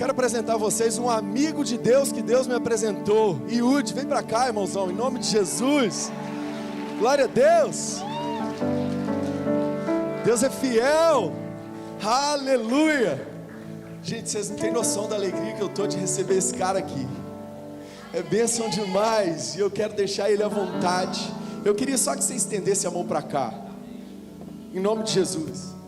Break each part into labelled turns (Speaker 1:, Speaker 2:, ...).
Speaker 1: quero apresentar a vocês um amigo de Deus que Deus me apresentou. Iude, vem pra cá, irmãozão, em nome de Jesus. Glória a Deus. Deus é fiel. Aleluia. Gente, vocês não têm noção da alegria que eu tô de receber esse cara aqui. É bênção demais. E eu quero deixar ele à vontade. Eu queria só que você estendesse a mão pra cá, em nome de Jesus.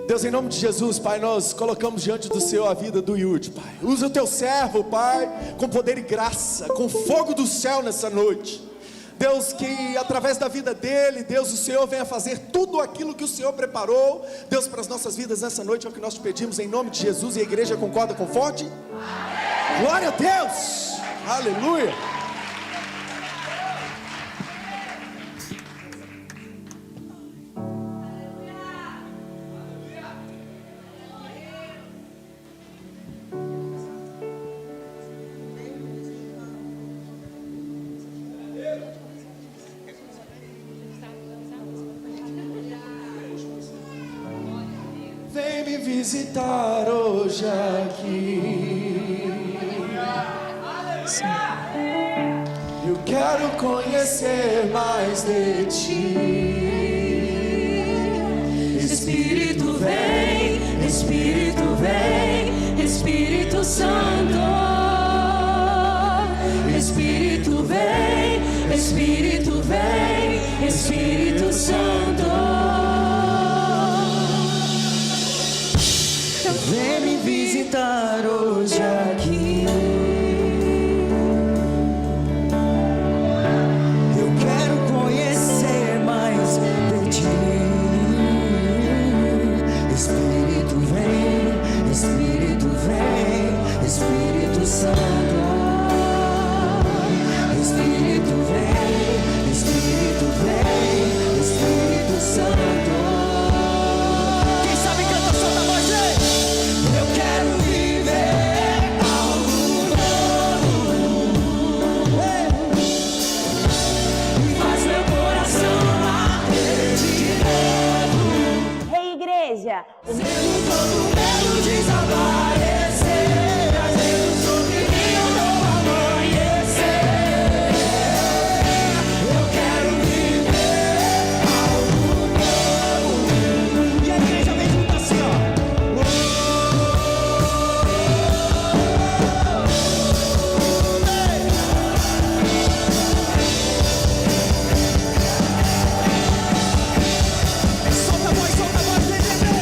Speaker 1: Deus, em nome de Jesus, Pai, nós colocamos diante do Senhor a vida do Yud, Pai. Usa o teu servo, Pai, com poder e graça, com fogo do céu nessa noite. Deus, que através da vida dele, Deus, o Senhor venha fazer tudo aquilo que o Senhor preparou, Deus, para as nossas vidas nessa noite. É o que nós te pedimos em nome de Jesus. E a igreja concorda com forte? Amém. Glória a Deus, aleluia. Vem me visitar hoje aqui. Eu quero conhecer mais de ti.
Speaker 2: Espírito vem, Espírito vem, Espírito Santo. Espírito vem, Espírito vem, Espírito Santo. Vem me visitar hoje aqui. Eu quero conhecer mais de ti. Espírito vem, Espírito vem, Espírito Santo. Espírito vem, Espírito vem, Espírito Santo. Quem sabe canta, solta a voz, hein? Eu quero viver algo novo. Faz meu coração bater de novo.
Speaker 3: Ei, igreja,
Speaker 2: Fazendo todo medo desaparecer. Trazendo sobre mim um novo amanhecer. Eu quero viver algo novo. E a igreja vem junto assim, ó. Solta a voz, vem, vem, vem.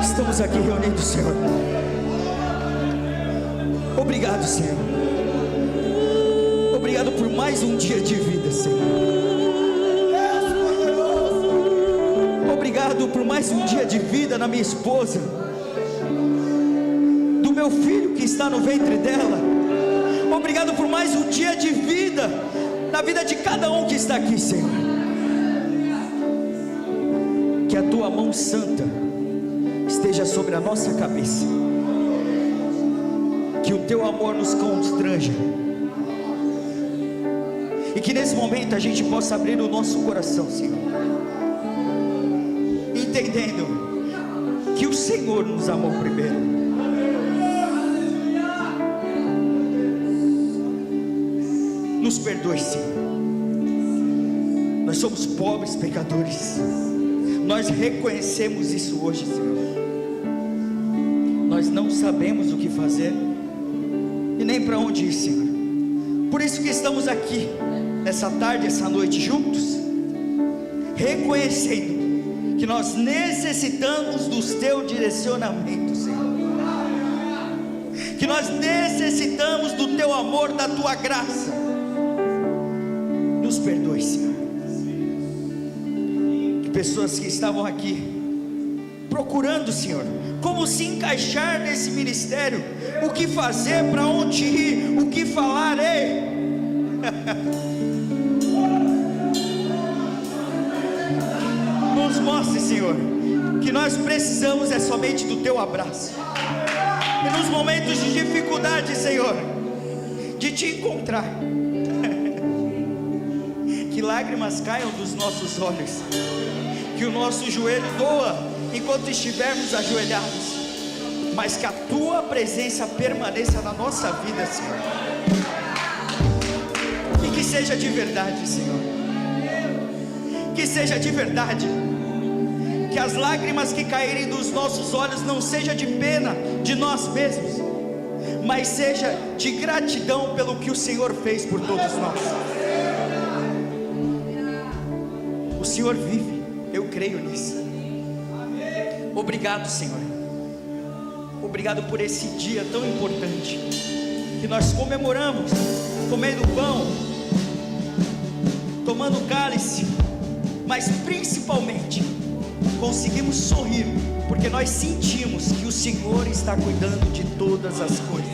Speaker 2: estamos aqui reunidos, Senhor. Obrigado, Senhor. Obrigado por mais um dia de vida, Senhor. Obrigado por mais um dia de vida na minha esposa, do meu filho que está no ventre dela. Obrigado por mais um dia de vida na vida de cada um que está aqui, Senhor. Que a tua mão santa esteja sobre a nossa cabeça, que o teu amor nos constranja, e que nesse momento a gente possa abrir o nosso coração, Senhor, entendendo que o Senhor nos amou primeiro. Nos perdoe, Senhor. Nós somos pobres pecadores. Nós reconhecemos isso hoje, Senhor. Nós não sabemos o que fazer e nem para onde ir, Senhor. Por isso que estamos aqui essa tarde, essa noite juntos, reconhecendo que nós necessitamos dos teus direcionamentos, Senhor. Que nós necessitamos do teu amor, da tua graça. Nos perdoe, Senhor. Que pessoas que estavam aqui procurando, Senhor, como se encaixar nesse ministério, o que fazer, para onde ir, o que falar, ei. Nos mostre, Senhor, que nós precisamos é somente do teu abraço, e nos momentos de dificuldade, Senhor, de te encontrar, que lágrimas caiam dos nossos olhos, que o nosso joelho doa enquanto estivermos ajoelhados, mas que a tua presença permaneça na nossa vida, Senhor, e que seja de verdade, Senhor, que seja de verdade, que as lágrimas que caírem dos nossos olhos não seja de pena de nós mesmos, mas seja de gratidão pelo que o Senhor fez por todos nós. O Senhor vive, eu creio nisso. Obrigado, Senhor. Obrigado por esse dia tão importante que nós comemoramos, comendo pão, tomando cálice, mas principalmente conseguimos sorrir, porque nós sentimos que o Senhor está cuidando de todas as coisas.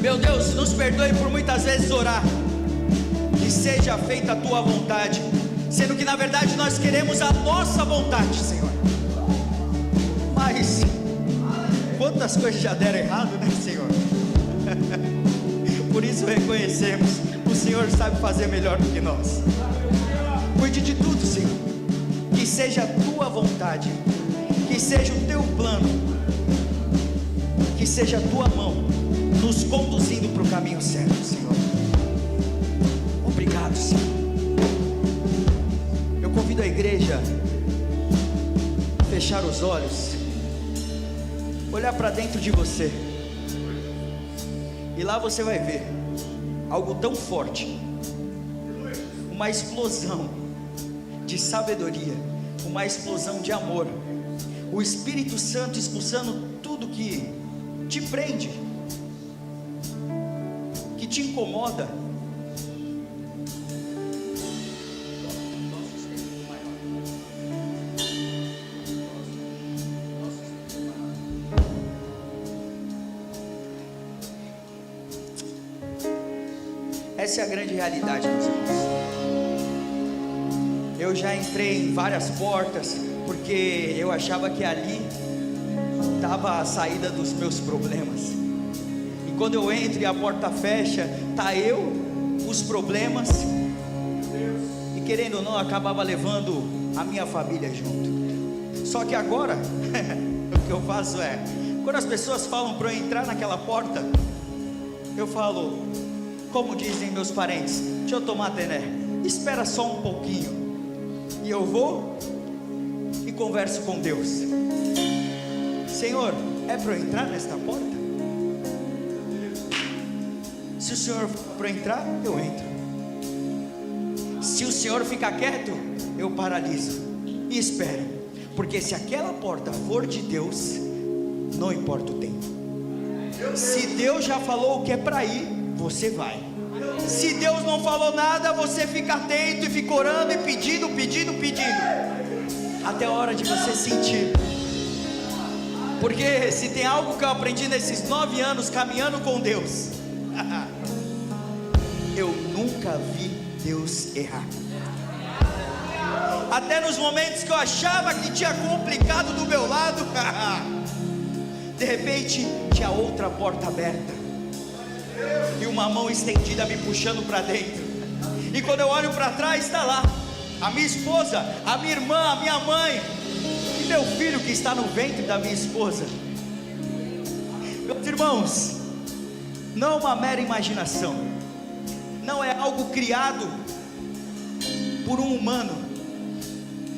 Speaker 2: Meu Deus, nos perdoe por muitas vezes orar, que seja feita a tua vontade, sendo que na verdade nós queremos a nossa vontade, Senhor. Mas quantas coisas já deram errado, né, Senhor? Por isso reconhecemos, o Senhor sabe fazer melhor do que nós. Cuide de tudo, Senhor, que seja a tua vontade, que seja o teu plano, que seja a tua mão nos conduzindo para o caminho certo, Senhor. Obrigado, Senhor. Eu convido a igreja a fechar os olhos, olhar para dentro de você, e lá você vai ver algo tão forte, uma explosão de sabedoria, uma explosão de amor, o Espírito Santo expulsando tudo que te prende, que te incomoda. Essa é a grande realidade, meus irmãos. Eu já entrei em várias portas, porque eu achava que ali estava a saída dos meus problemas. E quando eu entro e a porta fecha, tá eu, os problemas, e querendo ou não, acabava levando a minha família junto. Só que agora, o que eu faço é, quando as pessoas falam para eu entrar naquela porta, eu falo, como dizem meus parentes, deixa eu tomar tené, espera só um pouquinho, e eu vou e converso com Deus. Senhor, é para eu entrar nesta porta? Se o Senhor for para eu entrar, eu entro. Se o Senhor ficar quieto, eu paraliso e espero, Porque se aquela porta for de Deus, não importa o tempo. Se Deus já falou o que é para ir, você vai. Se Deus não falou nada, você fica atento e fica orando e pedindo, até a hora de você sentir. Porque se tem algo que eu aprendi nesses 9 anos caminhando com Deus, eu nunca vi Deus errar. Até nos momentos que eu achava que tinha complicado do meu lado, de repente tinha outra porta aberta e uma mão estendida me puxando para dentro. E quando eu olho para trás, está lá a minha esposa, a minha irmã, a minha mãe e meu filho que está no ventre da minha esposa. Meus irmãos, não é uma mera imaginação, não é algo criado por um humano.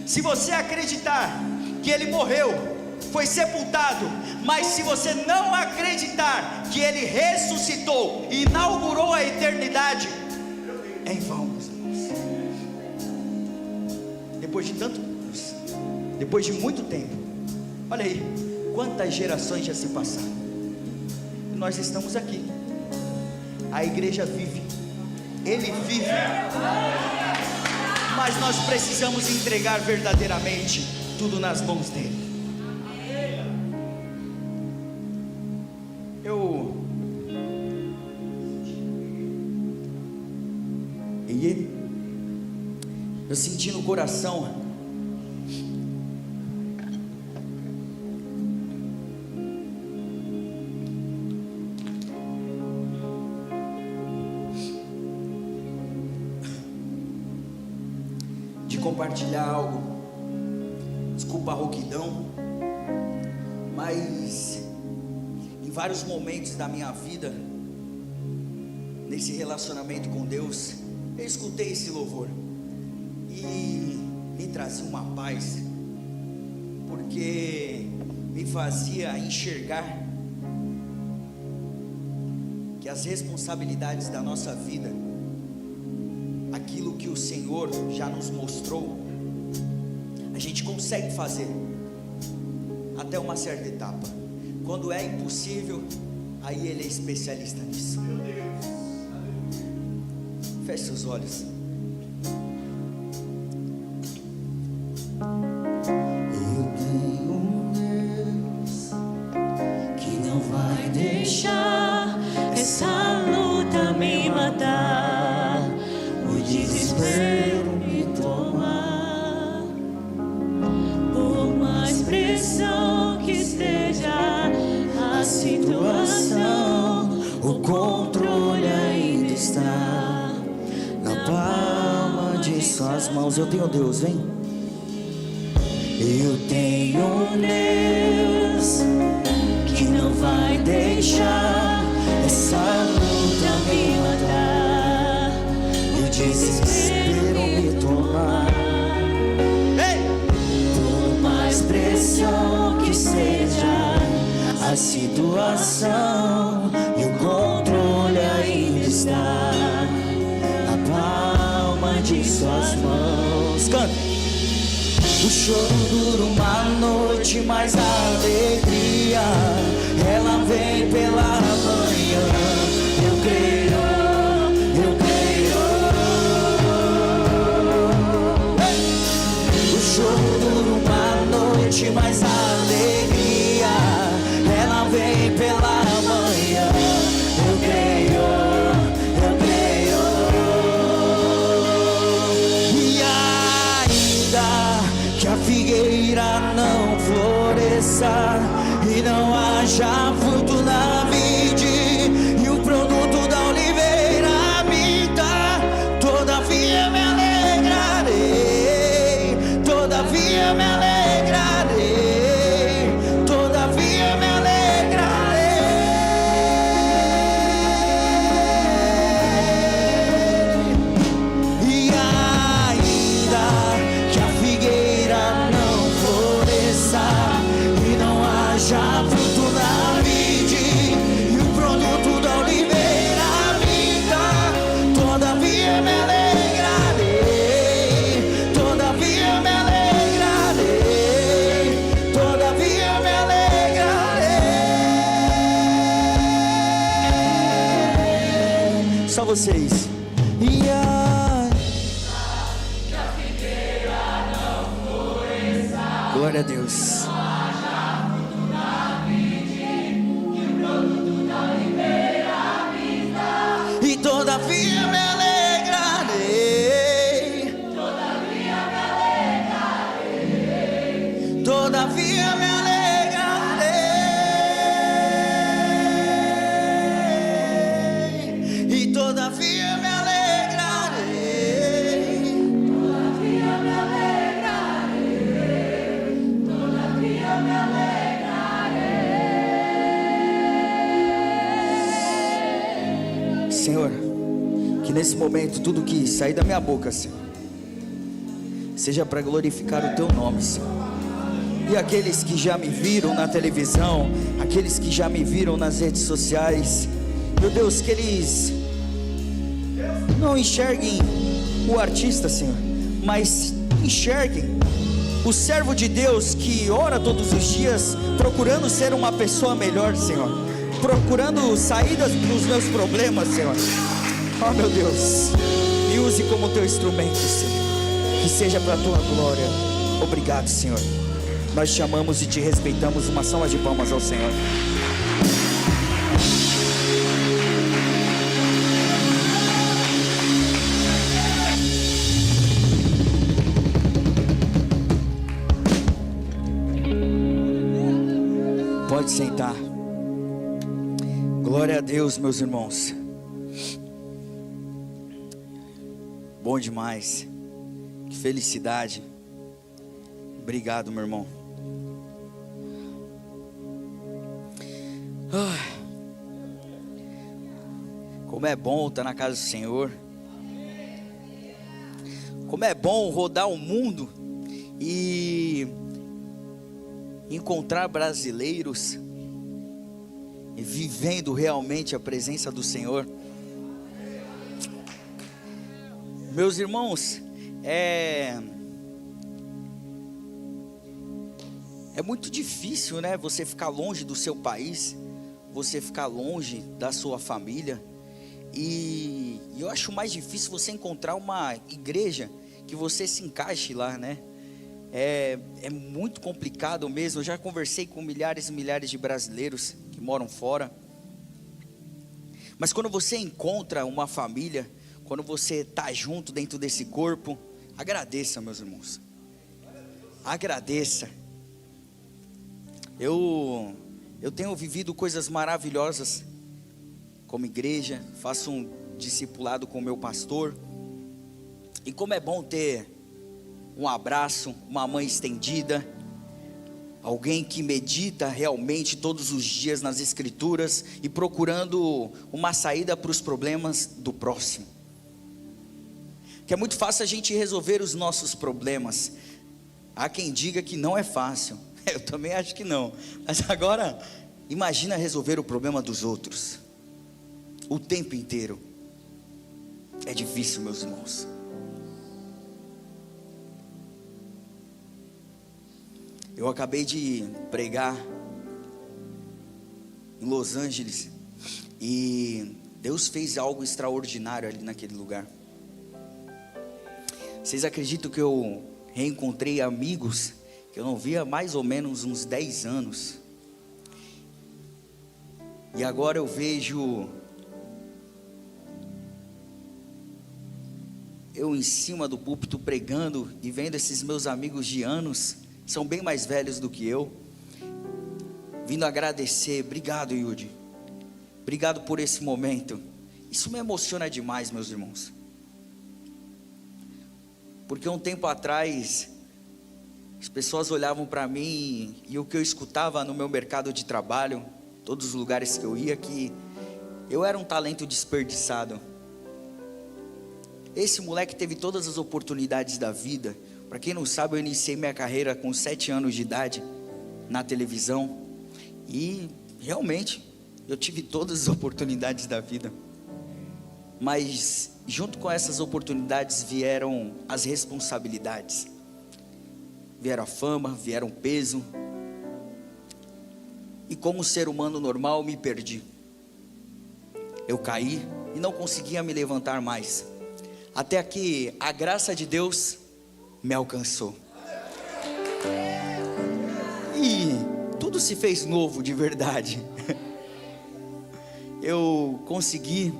Speaker 2: Se você acreditar que ele morreu, foi sepultado, mas se você não acreditar que ele ressuscitou e inaugurou a eternidade, é em vão, meus irmãos. Depois de tantos anos, depois de muito tempo, olha aí, quantas gerações já se passaram, e nós estamos aqui. A igreja vive, ele vive, mas nós precisamos entregar verdadeiramente tudo nas mãos dele. Eu senti no coração de compartilhar algo. Desculpa a rouquidão, mas em vários momentos da minha vida, nesse relacionamento com Deus, eu escutei esse louvor e me trazia uma paz, porque me fazia enxergar que as responsabilidades da nossa vida, aquilo que o Senhor já nos mostrou, a gente consegue fazer até uma certa etapa. Quando é impossível, aí Ele é especialista nisso. Feche seus olhos.
Speaker 4: Eu tenho um Deus que não vai deixar essa luta me matar, o desespero me tomar. Por mais pressão que esteja a situação, o controle ainda está na palma de suas mãos. Eu tenho Deus, vem. Eu tenho um Deus que não vai deixar essa luta me matar, o desespero me tomar. Por mais pressão que seja a situação, e o controle ainda está na palma de suas mãos. Canta. O choro dura uma noite, mas a alegria ela vem pela manhã. Eu creio, eu creio. O choro dura uma noite, mas a alegria ela vem pela manhã. Eu creio, eu creio. E ainda que a figueira não floresça e não haja fruto na vide, e o produto da oliveira minta, todavia me alegrarei, todavia me alegrarei, todavia me alegrarei. E ainda que a figueira não floresça e não haja fruto na vide, vocês. E glória a Deus. E todavia me alegrarei. Todavia me alegrarei. E todavia me alegrarei. Todavia me alegrarei. Todavia me alegrarei. Senhor, que nesse momento tudo que sair da minha boca, Senhor, seja para glorificar o teu nome, Senhor. E aqueles que já me viram na televisão, aqueles que já me viram nas redes sociais, meu Deus, que eles não enxerguem o artista, Senhor, mas enxerguem o servo de Deus que ora todos os dias, procurando ser uma pessoa melhor, Senhor, procurando saídas para os meus problemas, Senhor. Oh, meu Deus, me use como teu instrumento, Senhor, que seja para a tua glória. Obrigado, Senhor. Nós te amamos e te respeitamos. Uma salva de palmas ao Senhor. Pode sentar. Glória a Deus, meus irmãos. Bom demais. Que felicidade. Obrigado, meu irmão. Como é bom estar na casa do Senhor. Como é bom rodar o mundo e encontrar brasileiros e vivendo realmente a presença do Senhor. Meus irmãos, é muito difícil, né? Você ficar longe do seu país, você ficar longe da sua família. E eu acho mais difícil você encontrar uma igreja que você se encaixe lá, né? É muito complicado mesmo. Eu já conversei com milhares e milhares de brasileiros que moram fora. Mas quando você encontra uma família, quando você está junto dentro desse corpo, agradeça, meus irmãos. Agradeça. Eu tenho vivido coisas maravilhosas como igreja, faço um discipulado com o meu pastor. E como é bom ter um abraço, uma mão estendida, alguém que medita realmente todos os dias nas escrituras e procurando uma saída para os problemas do próximo. Que é muito fácil a gente resolver os nossos problemas. Há quem diga que não é fácil. Eu também acho que não. Mas agora, imagina resolver o problema dos outros o tempo inteiro. É difícil, meus irmãos. Eu acabei de pregar em Los Angeles e Deus fez algo extraordinário ali naquele lugar. Vocês acreditam que eu reencontrei amigos que eu não via há mais ou menos uns 10 anos? E agora eu vejo eu em cima do púlpito pregando e vendo esses meus amigos de anos, são bem mais velhos do que eu, vindo agradecer. Obrigado, Yudi, obrigado por esse momento. Isso me emociona demais, meus irmãos, porque um tempo atrás as pessoas olhavam para mim e o que eu escutava no meu mercado de trabalho, todos os lugares que eu ia, que eu era um talento desperdiçado. Esse moleque teve todas as oportunidades da vida. Para quem não sabe, eu iniciei minha carreira com 7 anos de idade na televisão. E realmente eu tive todas as oportunidades da vida. Mas junto com essas oportunidades vieram as responsabilidades. Vieram a fama, vieram o peso. E como ser humano normal, me perdi. Eu caí, e não conseguia me levantar mais, até que a graça de Deus me alcançou. E tudo se fez novo de verdade. Eu consegui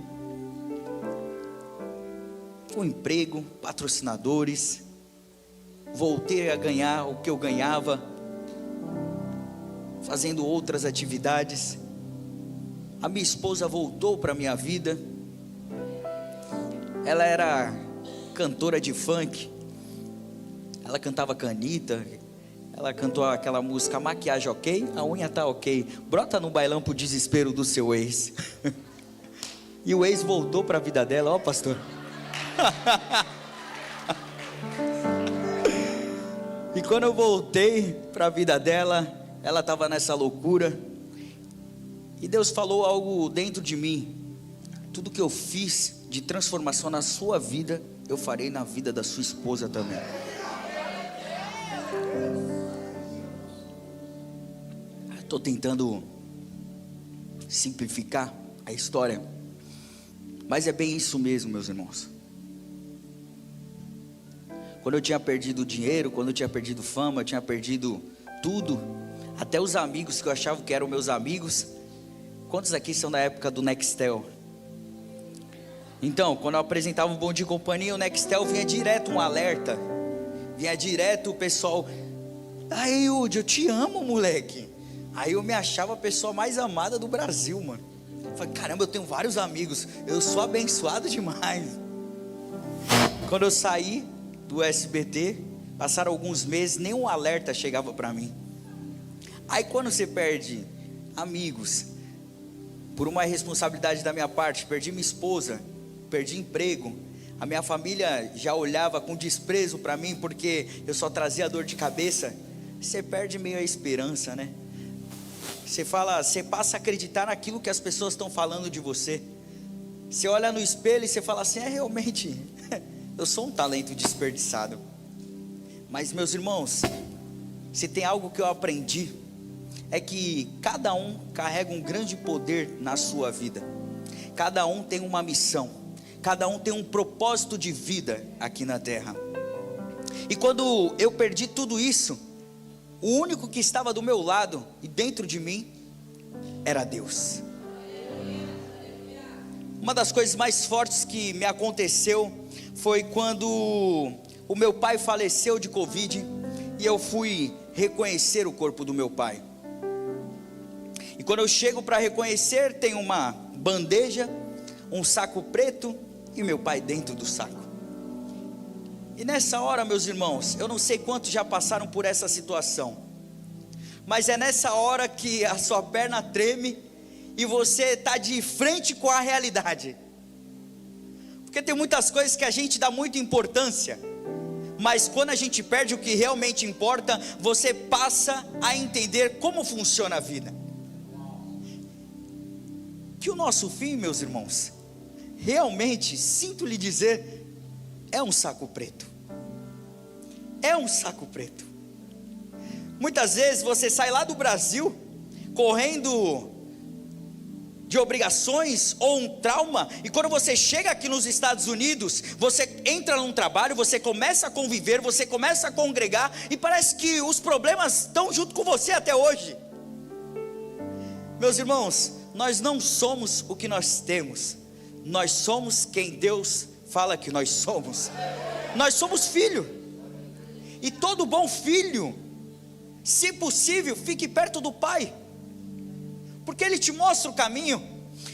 Speaker 4: um emprego, patrocinadores, voltei a ganhar o que eu ganhava, fazendo outras atividades. A minha esposa voltou para a minha vida. Ela era cantora de funk, ela cantava com a Anitta, ela cantou aquela música Maquiagem Ok, a unha tá ok, brota no bailão pro desespero do seu ex. E o ex voltou para a vida dela, ó pastor. E quando eu voltei para a vida dela, ela estava nessa loucura, e Deus falou algo dentro de mim: tudo que eu fiz de transformação na sua vida, eu farei na vida da sua esposa também. Estou tentando simplificar a história, mas é bem isso mesmo, meus irmãos. Quando eu tinha perdido dinheiro, quando eu tinha perdido fama, eu tinha perdido tudo, até os amigos que eu achava que eram meus amigos. Quantos aqui são da época do Nextel? Então, quando eu apresentava um Bom Dia e Companhia, o Nextel vinha direto um alerta, vinha direto o pessoal: aí Yudi, eu te amo, moleque. Aí eu me achava a pessoa mais amada do Brasil, mano. Eu falei, caramba, eu tenho vários amigos, eu sou abençoado demais. Quando eu saí do SBT, passaram alguns meses, nenhum alerta chegava para mim. Aí quando você perde amigos, por uma irresponsabilidade da minha parte, perdi minha esposa, perdi emprego, a minha família já olhava com desprezo para mim, porque eu só trazia dor de cabeça. Você perde meio a esperança, né? Você passa a acreditar naquilo que as pessoas estão falando de você. Você olha no espelho e você fala assim: realmente, eu sou um talento desperdiçado. Mas meus irmãos, se tem algo que eu aprendi, é que cada um carrega um grande poder na sua vida. Cada um tem uma missão, cada um tem um propósito de vida aqui na terra. E quando eu perdi tudo isso, o único que estava do meu lado e dentro de mim era Deus. Uma das coisas mais fortes que me aconteceu foi quando o meu pai faleceu de Covid e eu fui reconhecer o corpo do meu pai. E quando eu chego para reconhecer, tem uma bandeja, um saco preto e meu pai dentro do saco. E nessa hora, meus irmãos, eu não sei quantos já passaram por essa situação, mas é nessa hora que a sua perna treme e você está de frente com a realidade. Porque tem muitas coisas que a gente dá muita importância, mas quando a gente perde o que realmente importa, você passa a entender como funciona a vida. Que o nosso fim, meus irmãos, realmente, sinto lhe dizer, é um saco preto. É um saco preto. Muitas vezes você sai lá do Brasil, correndo de obrigações ou um trauma, e quando você chega aqui nos Estados Unidos, você entra num trabalho, você começa a conviver, você começa a congregar, e parece que os problemas estão junto com você até hoje. Meus irmãos, nós não somos o que nós temos, nós somos quem Deus fala que nós somos. Nós somos filho, e todo bom filho, se possível, fique perto do pai, porque ele te mostra o caminho.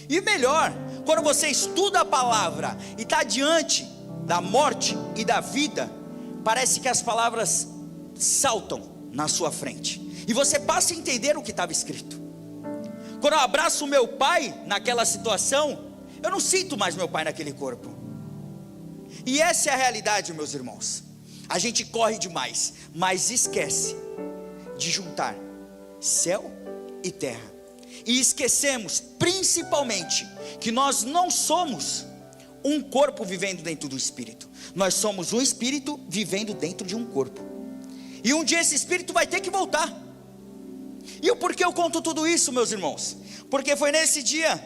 Speaker 4: E melhor, quando você estuda a palavra e está diante da morte e da vida, parece que as palavras saltam na sua frente e você passa a entender o que estava escrito. Quando eu abraço o meu pai naquela situação, eu não sinto mais meu pai naquele corpo. E essa é a realidade, meus irmãos. A gente corre demais, mas esquece de juntar céu e terra. E esquecemos, principalmente, que nós não somos um corpo vivendo dentro do espírito. Nós somos um espírito vivendo dentro de um corpo. E um dia esse espírito vai ter que voltar. E o porquê eu conto tudo isso, meus irmãos? Porque foi nesse dia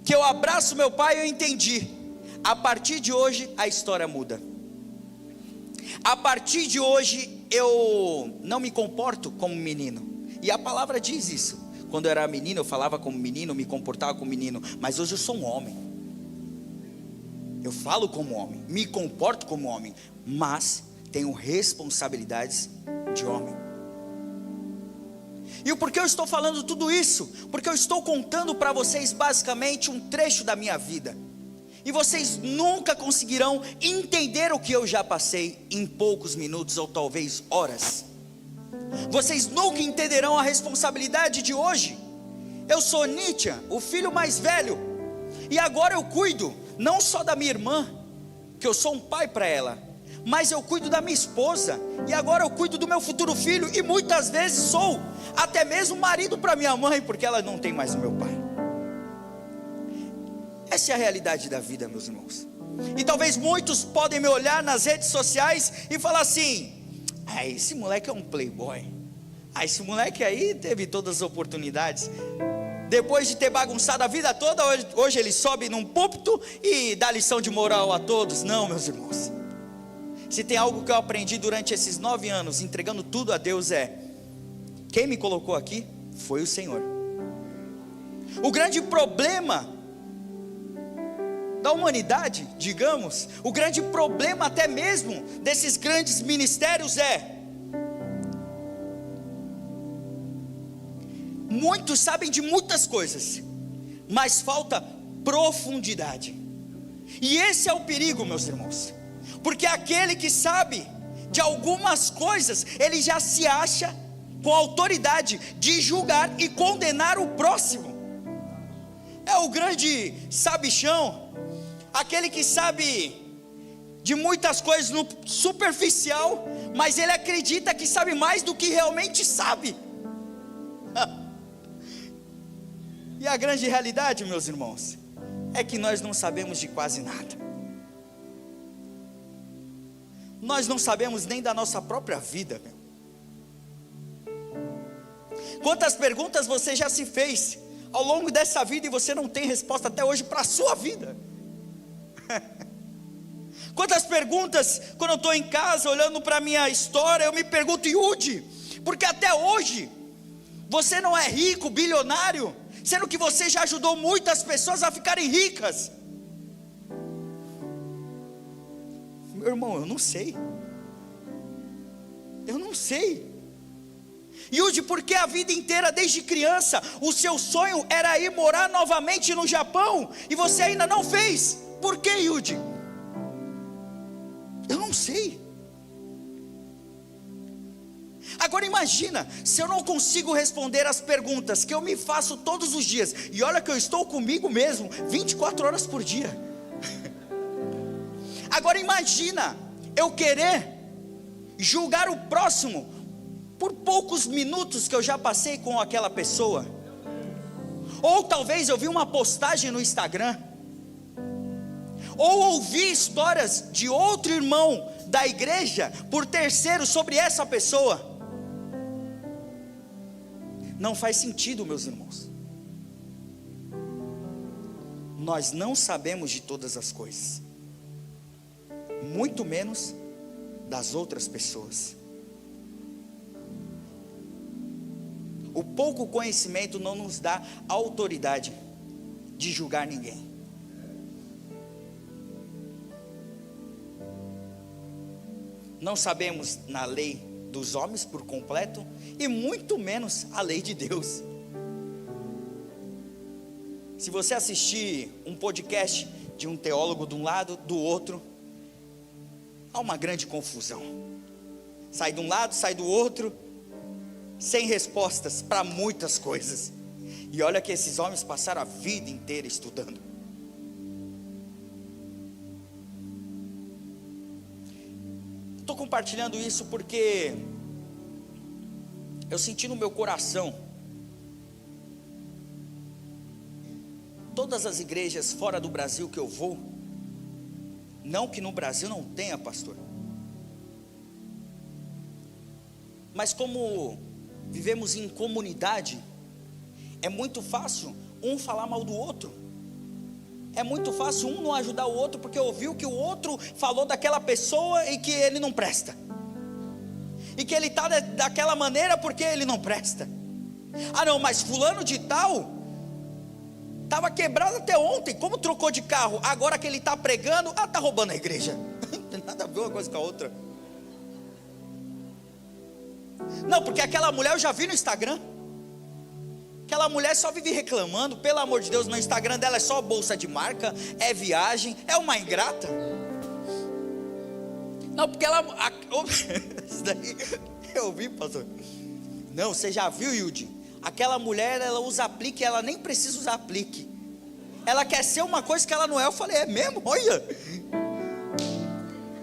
Speaker 4: que eu abraço meu pai, eu entendi. A partir de hoje a história muda. A partir de hoje eu não me comporto como menino. E a palavra diz isso. Quando eu era menino eu falava como menino, me comportava como menino. Mas hoje eu sou um homem. Eu falo como homem, me comporto como homem, mas tenho responsabilidades de homem. E por que eu estou falando tudo isso? Porque eu estou contando para vocês basicamente um trecho da minha vida. E vocês nunca conseguirão entender o que eu já passei em poucos minutos ou talvez horas. Vocês nunca entenderão a responsabilidade de hoje. Eu sou Nietzsche, o filho mais velho. E agora eu cuido não só da minha irmã, que eu sou um pai para ela, mas eu cuido da minha esposa. E agora eu cuido do meu futuro filho. E muitas vezes sou até mesmo marido para minha mãe, porque ela não tem mais o meu pai. Essa é a realidade da vida, meus irmãos. E talvez muitos podem me olhar nas redes sociais e falar assim: esse moleque é um playboy. Esse moleque aí teve todas as oportunidades. Depois de ter bagunçado a vida toda, hoje ele sobe num púlpito e dá lição de moral a todos. Não, meus irmãos. Se tem algo que eu aprendi durante esses 9 anos, entregando tudo a Deus, quem me colocou aqui foi o Senhor. O grande problema da humanidade, digamos, o grande problema até mesmo desses grandes ministérios muitos sabem de muitas coisas, mas falta profundidade. E esse é o perigo, meus irmãos, porque aquele que sabe de algumas coisas, ele já se acha com autoridade de julgar e condenar o próximo. É o grande sabichão, aquele que sabe de muitas coisas no superficial, mas ele acredita que sabe mais do que realmente sabe. E a grande realidade, meus irmãos, é que nós não sabemos de quase nada. Nós não sabemos nem da nossa própria vida, meu. Quantas perguntas você já se fez ao longo dessa vida e você não tem resposta até hoje para a sua vida? Quantas perguntas, quando eu estou em casa olhando para a minha história, eu me pergunto: Yudi, porque até hoje você não é rico, bilionário, sendo que você já ajudou muitas pessoas a ficarem ricas? Meu irmão, eu não sei. Yudi, porque a vida inteira, desde criança, o seu sonho era ir morar novamente no Japão, e você ainda não fez. Por que, Yudi? Eu não sei. Agora imagina, se eu não consigo responder as perguntas que eu me faço todos os dias, e olha que eu estou comigo mesmo 24 horas por dia. Agora imagina eu querer julgar o próximo por poucos minutos que eu já passei com aquela pessoa. Ou talvez eu vi uma postagem no Instagram, ou ouvi histórias de outro irmão da igreja por terceiro sobre essa pessoa. Não faz sentido, meus irmãos. Nós não sabemos de todas as coisas, muito menos das outras pessoas. O pouco conhecimento não nos dá autoridade de julgar ninguém. Não sabemos na lei dos homens por completo, e muito menos a lei de Deus. Se você assistir um podcast de um teólogo de um lado, do outro, há uma grande confusão. Sai de um lado, sai do outro, sem respostas para muitas coisas. E olha que esses homens passaram a vida inteira estudando. Estou compartilhando isso porque eu senti no meu coração, todas as igrejas fora do Brasil que eu vou, não que no Brasil não tenha, pastor, mas como vivemos em comunidade, é muito fácil um falar mal do outro. é muito fácil um não ajudar o outro, porque ouviu que o outro falou daquela pessoa e que ele não presta, e que ele está daquela maneira porque ele não presta. Ah não, mas fulano de tal estava quebrado até ontem, como trocou de carro, agora que ele está pregando, está roubando a igreja. Não tem nada a ver uma coisa com a outra. Não, porque aquela mulher eu já vi no Instagram, aquela mulher só vive reclamando, pelo amor de Deus, no Instagram dela é só bolsa de marca, é viagem, é uma ingrata. Não, porque ela, isso daí eu vi, pastor. Não, você já viu, Yudi? Aquela mulher, ela usa aplique, ela nem precisa usar aplique. Ela quer ser uma coisa que ela não é. Eu falei, é mesmo? Olha.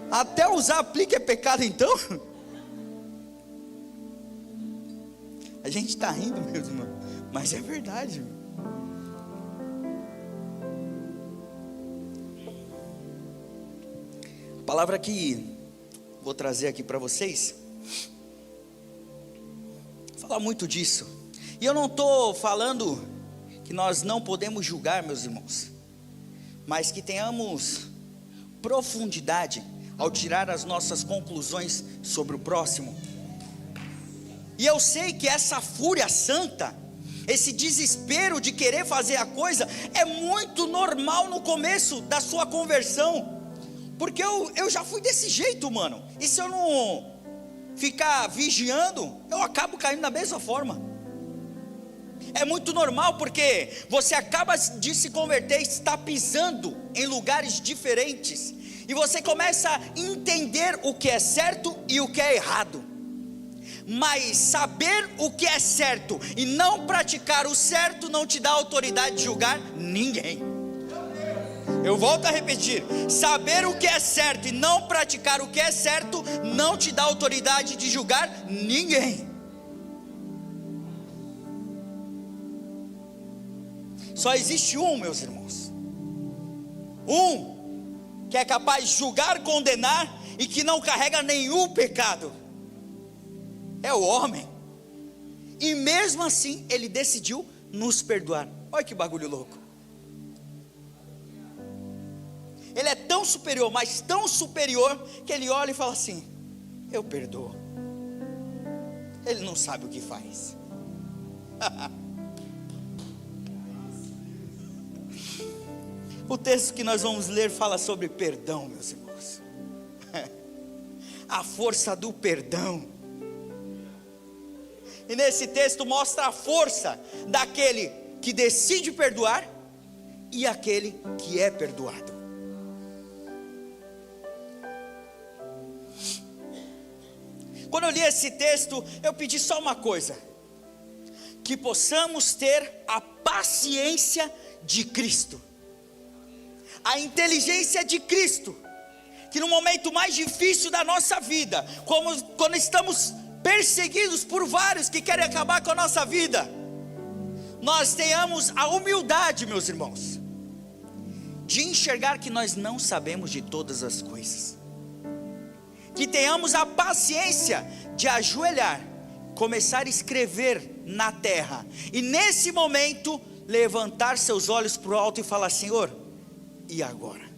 Speaker 4: Até usar aplique é pecado então? A gente está rindo, meus irmãos, mas é verdade. A palavra que vou trazer aqui para vocês fala muito disso. E eu não estou falando que nós não podemos julgar, meus irmãos, mas que tenhamos profundidade ao tirar as nossas conclusões sobre o próximo. E eu sei que essa fúria santa, esse desespero de querer fazer a coisa, é muito normal no começo da sua conversão, porque eu já fui desse jeito, mano. E se eu não ficar vigiando, eu acabo caindo da mesma forma. É muito normal, porque você acaba de se converter, está pisando em lugares diferentes, e você começa a entender o que é certo e o que é errado. Mas saber o que é certo e não praticar o certo não te dá autoridade de julgar ninguém. Eu volto a repetir: saber o que é certo e não praticar o que é certo não te dá autoridade de julgar ninguém. Só existe um, meus irmãos, um que é capaz de julgar, condenar e que não carrega nenhum pecado. É o homem. E mesmo assim ele decidiu nos perdoar. Olha que bagulho louco. Ele é tão superior, mas tão superior, que ele olha e fala assim: eu perdoo. Ele não sabe o que faz. O texto que nós vamos ler fala sobre perdão, meus irmãos. A força do perdão. E nesse texto mostra a força daquele que decide perdoar e aquele que é perdoado. Quando eu li esse texto, eu pedi só uma coisa: que possamos ter a paciência de Cristo, a inteligência de Cristo, que no momento mais difícil da nossa vida, como quando estamos perseguidos por vários que querem acabar com a nossa vida, nós tenhamos a humildade, meus irmãos, de enxergar que nós não sabemos de todas as coisas, que tenhamos a paciência de ajoelhar, começar a escrever na terra, e nesse momento levantar seus olhos para o alto e falar: Senhor, e agora?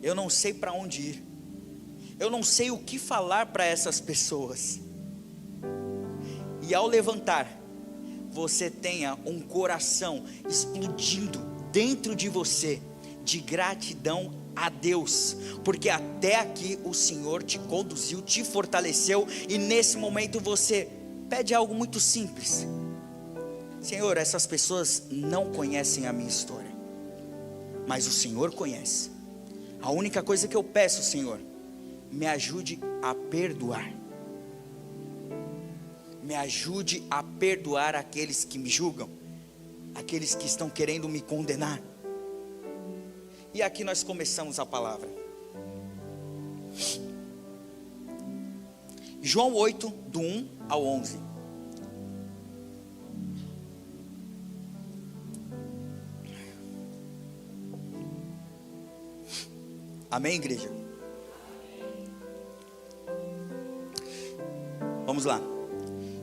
Speaker 4: Eu não sei para onde ir, eu não sei o que falar para essas pessoas. E ao levantar, você tenha um coração explodindo dentro de você de gratidão a Deus, porque até aqui o Senhor te conduziu, te fortaleceu, e nesse momento você pede algo muito simples: Senhor, essas pessoas não conhecem a minha história, mas o Senhor conhece. A única coisa que eu peço, Senhor, me ajude a perdoar. Me ajude a perdoar aqueles que me julgam, aqueles que estão querendo me condenar. E aqui nós começamos a palavra. João 8, do 1 ao 11. Amém, igreja? Vamos lá.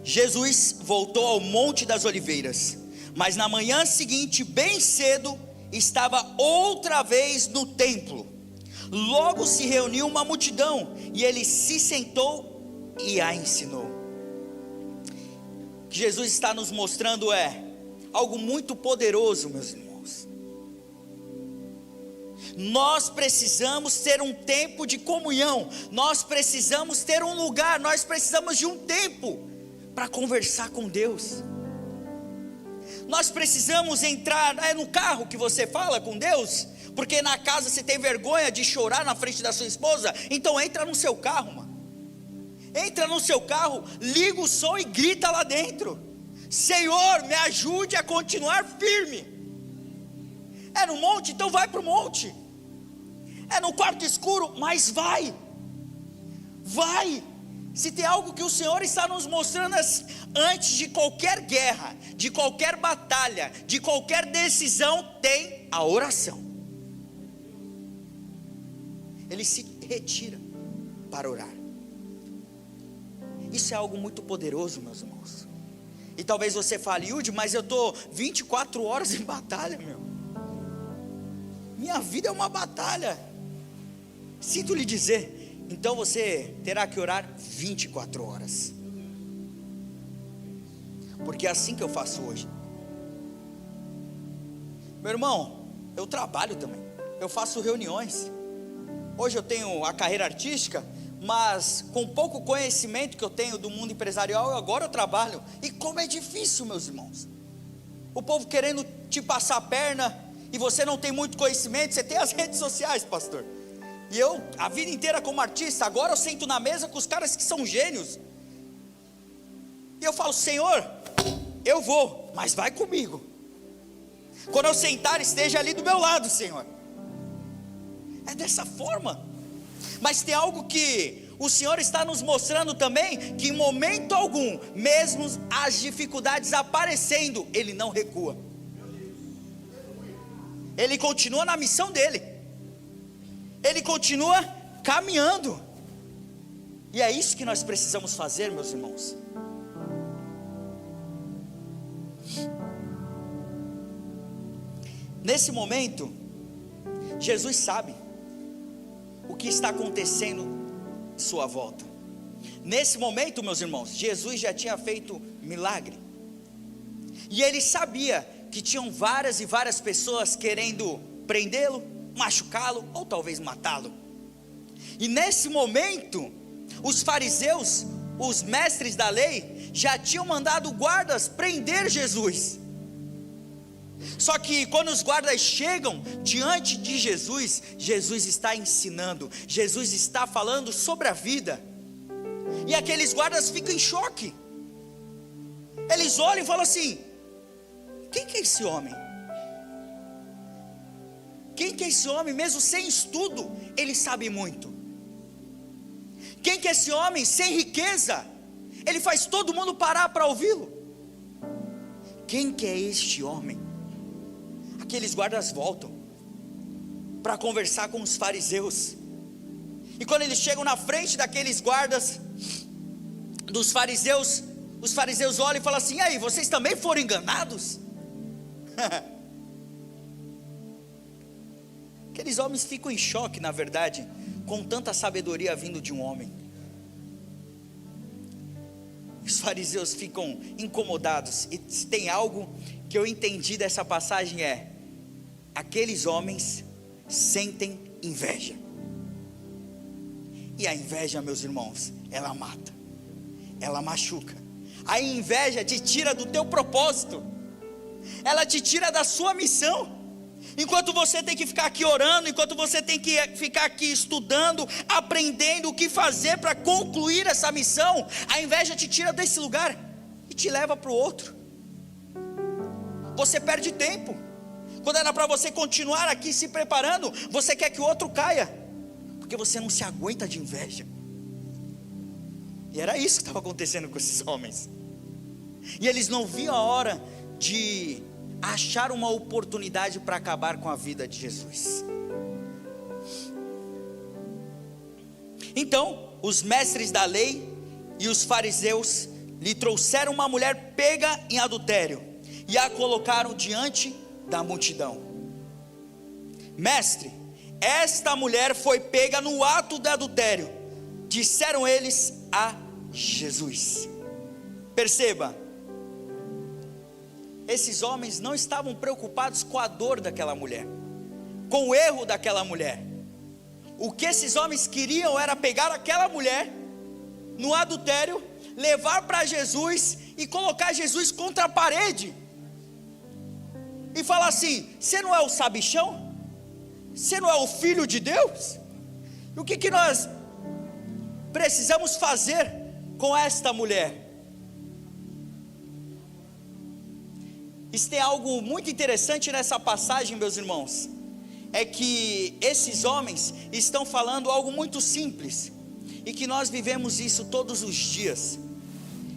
Speaker 4: Jesus voltou ao Monte das Oliveiras, Mas na manhã seguinte, bem cedo, estava outra vez no templo. Logo se reuniu uma multidão, e ele se sentou e a ensinou. O que Jesus está nos mostrando é algo muito poderoso, meus irmãos. Nós precisamos ter um tempo de comunhão, nós precisamos ter um lugar, nós precisamos de um tempo para conversar com Deus. Nós precisamos entrar, é no carro que você fala com Deus, porque na casa você tem vergonha de chorar na frente da sua esposa, então entra no seu carro, mano. Entra no seu carro, liga o som e grita lá dentro: Senhor, me ajude a continuar firme. É no monte, então vai para o monte. É no quarto escuro, mas vai. Se tem algo que o Senhor está nos mostrando antes de qualquer guerra, de qualquer batalha, de qualquer decisão, tem a oração. Ele se retira para orar. Isso é algo muito poderoso, meus irmãos. E talvez você fale: Yudi, mas eu estou 24 horas em batalha, meu. Minha vida é uma batalha. Sinto lhe dizer, então você terá que orar 24 horas. Porque é assim que eu faço hoje. Meu irmão, eu trabalho também. Eu faço reuniões. Hoje eu tenho a carreira artística, mas com pouco conhecimento que eu tenho do mundo empresarial, agora eu trabalho. E como é difícil, meus irmãos. O povo querendo te passar a perna, e você não tem muito conhecimento. Você tem as redes sociais, pastor. E eu, a vida inteira como artista, agora eu sento na mesa com os caras que são gênios. E eu falo: Senhor, eu vou, mas vai comigo. Quando eu sentar, esteja ali do meu lado, Senhor. É dessa forma. Mas tem algo que o Senhor está nos mostrando também, que em momento algum, mesmo as dificuldades aparecendo, Ele não recua. Ele continua na missão dele. Ele continua caminhando. E é isso que nós precisamos fazer, meus irmãos. Nesse momento, Jesus sabe o que está acontecendo em sua volta. Nesse momento, meus irmãos, Jesus já tinha feito milagre. E ele sabia que tinham várias e várias pessoas querendo prendê-lo, machucá-lo ou talvez matá-lo. E nesse momento, os fariseus, os mestres da lei, já tinham mandado guardas prender Jesus. Só que quando os guardas chegam diante de Jesus, Jesus está ensinando, Jesus está falando sobre a vida. E aqueles guardas ficam em choque. Eles olham e falam assim: quem que é esse homem? Quem que é esse homem? Mesmo sem estudo, ele sabe muito. Quem que é esse homem? Sem riqueza, ele faz todo mundo parar para ouvi-lo. Quem que é este homem? Aqueles guardas voltam para conversar com os fariseus. E quando eles chegam na frente daqueles guardas dos fariseus, os fariseus olham e falam assim: e aí, vocês também foram enganados? Aqueles homens ficam em choque, na verdade, com tanta sabedoria vindo de um homem. Os fariseus ficam incomodados. E tem algo que eu entendi dessa passagem: é: aqueles homens sentem inveja. E a inveja, meus irmãos, ela mata, ela machuca. A inveja te tira do teu propósito, ela te tira da sua missão. Enquanto você tem que ficar aqui orando, enquanto você tem que ficar aqui estudando, aprendendo o que fazer para concluir essa missão, a inveja te tira desse lugar e te leva para o outro. Você perde tempo. Quando era para você continuar aqui se preparando, você quer que o outro caia, porque você não se aguenta de inveja. E era isso que estava acontecendo com esses homens. E eles não viam a hora de achar uma oportunidade para acabar com a vida de Jesus. Então, os mestres da lei e os fariseus lhe trouxeram uma mulher pega em adultério. e a colocaram diante da multidão. Mestre, esta mulher foi pega no ato de adultério, disseram eles a Jesus. Perceba, esses homens não estavam preocupados com a dor daquela mulher, com o erro daquela mulher. O que esses homens queriam era pegar aquela mulher no adultério, levar para Jesus e colocar Jesus contra a parede e falar assim: você não é o sabichão? Você não é o filho de Deus? E o que nós precisamos fazer com esta mulher? Isso tem algo muito interessante nessa passagem, meus irmãos. É que esses homens estão falando algo muito simples, e que nós vivemos isso todos os dias.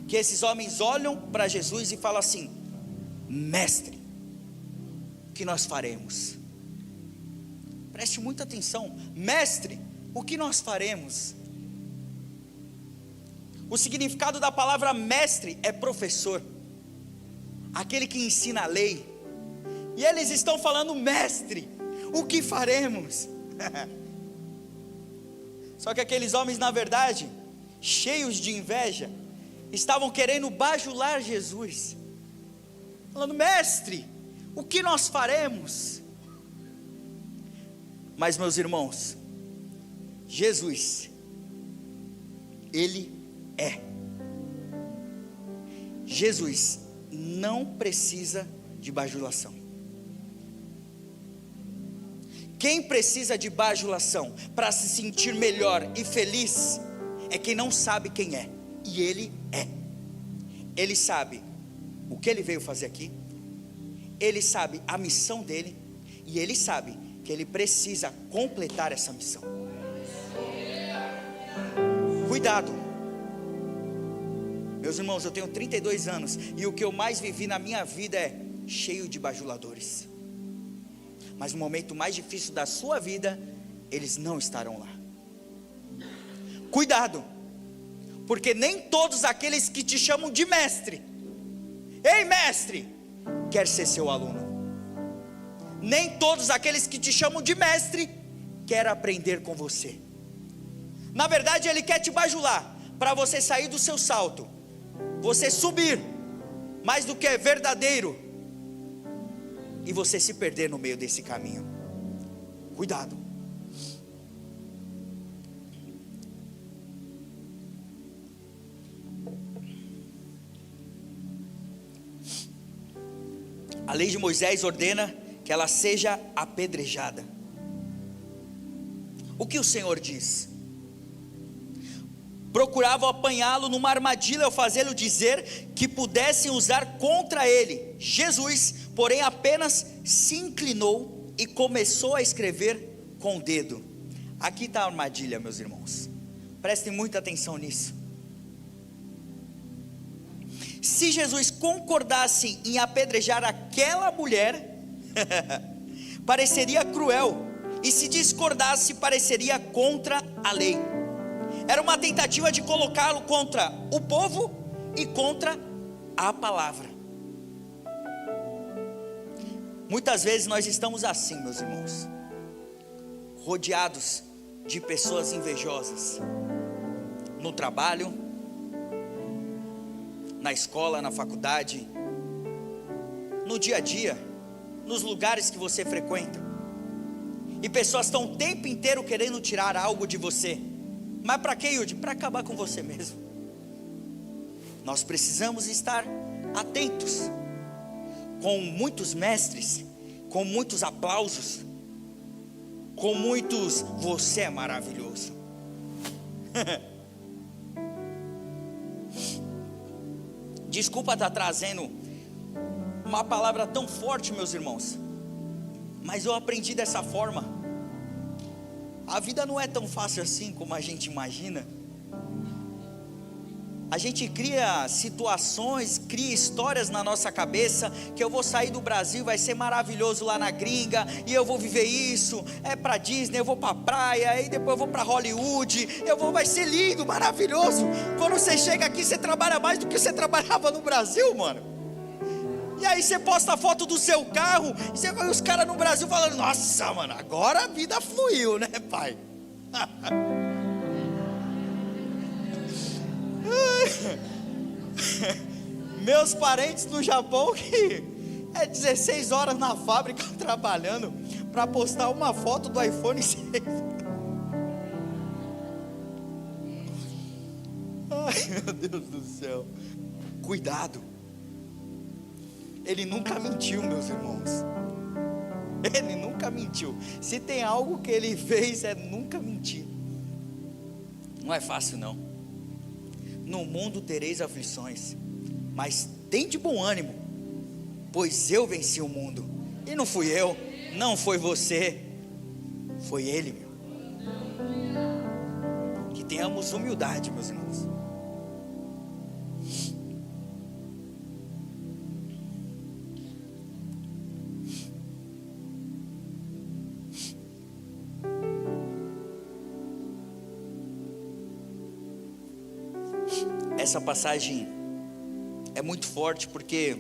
Speaker 4: Que esses homens olham para Jesus e falam assim: mestre, o que nós faremos? Preste muita atenção. Mestre, o que nós faremos? O significado da palavra mestre é professor, aquele que ensina a lei. E eles estão falando: mestre, o que faremos? Só que aqueles homens, na verdade, cheios de inveja, estavam querendo bajular Jesus, falando: mestre, o que nós faremos? Mas, meus irmãos, Jesus, Ele é. Jesus não precisa de bajulação. Quem precisa de bajulação para se sentir melhor e feliz é quem não sabe quem é, e Ele é. Ele sabe o que Ele veio fazer aqui, Ele sabe a missão dEle, e Ele sabe que Ele precisa completar essa missão. Cuidado, meus irmãos, eu tenho 32 anos, e o que eu mais vivi na minha vida é cheio de bajuladores. Mas no momento mais difícil da sua vida, eles não estarão lá. Cuidado, porque nem todos aqueles que te chamam de mestre, ei mestre, quer ser seu aluno. Nem todos aqueles que te chamam de mestre quer aprender com você. Na verdade, ele quer te bajular para você sair do seu salto, você subir mais do que é verdadeiro, e você se perder no meio desse caminho. Cuidado. A lei de Moisés ordena que ela seja apedrejada. O que o Senhor diz? Procuravam apanhá-lo numa armadilha ao fazê-lo dizer que pudessem usar contra ele. Jesus, porém, apenas se inclinou e começou a escrever com o dedo. Aqui está a armadilha, meus irmãos. Prestem muita atenção nisso. Se Jesus concordasse em apedrejar aquela mulher, pareceria cruel, e se discordasse, pareceria contra a lei. Era uma tentativa de colocá-lo contra o povo e contra a palavra. Muitas vezes nós estamos assim, meus irmãos, rodeados de pessoas invejosas, no trabalho, na escola, na faculdade, no dia a dia, nos lugares que você frequenta, e pessoas estão o tempo inteiro querendo tirar algo de você. Mas para quê, Yudi? Para acabar com você mesmo. Nós precisamos estar atentos. Com muitos mestres, com muitos aplausos, com muitos "você é maravilhoso". Desculpa estar trazendo uma palavra tão forte, meus irmãos, mas eu aprendi dessa forma. A vida não é tão fácil assim como a gente imagina. A gente cria situações, cria histórias na nossa cabeça, que eu vou sair do Brasil, vai ser maravilhoso lá na gringa, e eu vou viver isso, é pra Disney, eu vou pra praia, aí depois eu vou pra Hollywood, vai ser lindo, maravilhoso. Quando você chega aqui, você trabalha mais do que você trabalhava no Brasil, mano. E aí você posta a foto do seu carro, e você vê os caras no Brasil falando: nossa, mano, agora a vida fluiu, né, pai? Meus parentes no Japão, que é 16 horas na fábrica trabalhando para postar uma foto do iPhone 6. Ai, meu Deus do céu. Cuidado. Ele nunca mentiu, meus irmãos. Ele nunca mentiu. Se tem algo que ele fez, é nunca mentir. Não é fácil, não. No mundo tereis aflições, mas tem de bom ânimo, pois eu venci o mundo. E não fui eu, não foi você, foi Ele, meu. Que tenhamos humildade, meus irmãos. Essa passagem é muito forte, porque